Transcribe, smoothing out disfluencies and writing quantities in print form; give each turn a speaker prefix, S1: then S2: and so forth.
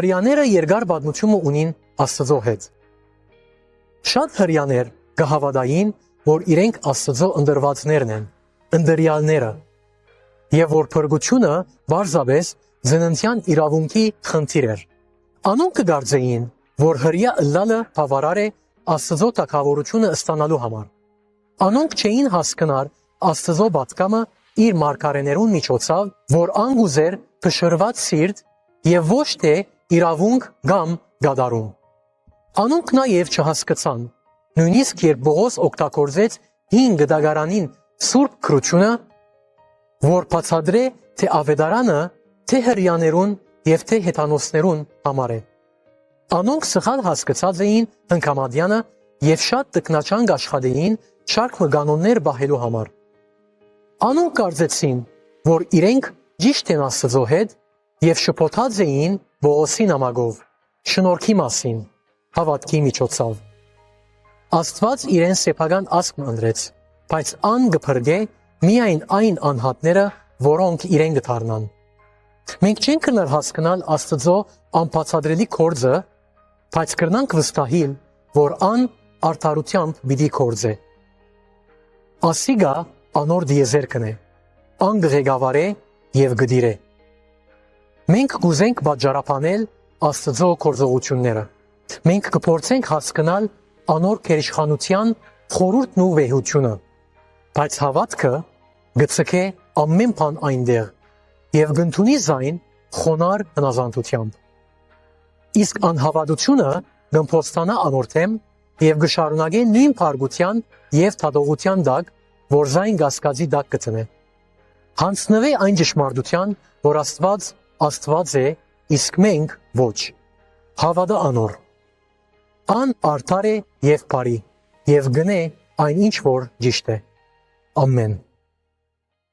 S1: Հրյաները երկար պատմություն ունին Աստծո հետ։ Շատ հրյաներ կհավատային, որ իրենք Աստծո ընտրվածներն են, ընտրյալները, եւ որ փրկությունը բարձրապես ծննդյան իրավունքի խնդիր էր։ Անոնք կգարձեին, որ հրյա ըլլալը բավարար է Աստծո թագավորությունը ստանալու համար։ Անոնք չէին հասկնար Աստծո պատկամը իր մարգարեներուն միջոցով, որ անգուզեր փշրված սիրտ եւ ոչ թե իրավունք կամ գադարում։ Անոնք նաեւ չհասկացան, նույնիսկ երբ Պողոս օգտագործեց 5 դագարանին Սուրբ Քրությունը, որ բացադրե թե ավետարանը, թե հրյաներուն եւ թե հեթանոսներուն համար է։ Անոնք սխալ հասկացած էին հնկամադյանը եւ շատ տկնաչանք աշխատեին շարք կանոններ բահելու համար։ Անոնք կարծեցին, որ իրենք ճիշտ են Աստծո հետ եւ շփոթած էին Պողոսի նամակով, շնորհքի մասին, հավատքի միջոցով։ Աստված իրեն սեփական ազգ ընտրեց, բայց ան կփրկե միայն այն անհատները, որոնք իրեն կդառնան։ Մենք չենք կնար հասկանալ Աստծո անբացատրելի գործը, բայց կրնանք վստահիլ, որ ան արդարությամբ պիտի գործե։ Ասիգա անոր դիեզերքն է, ան կղեկավարե եւ կդիրե։ Մենք կուզենք պատժարապանել Աստծո գործողությունները։ Մենք կփորձենք հասկանալ անոր քերիշխանության խորհուրդն ու վեհությունը, բայց հավատքը գցկե ամեն բան այնտեղ եւ գտնունի զայն խոնար հնազանդությամբ։ Իսկ անհավատությունը կըմփոստանա անոր թեմ եւ կշարունակե նույն փարգության եւ թադողության տակ, որ զայն գասկածի տակ կտնե։ Հանցնվե այն ճշմարտության, որ Աստված է, իսկ մենք ոչ։ Հավատա անոր։ Ան արդար է եւ բարի, եւ գնե այն ինչ որ ճիշտ է։ Ամեն։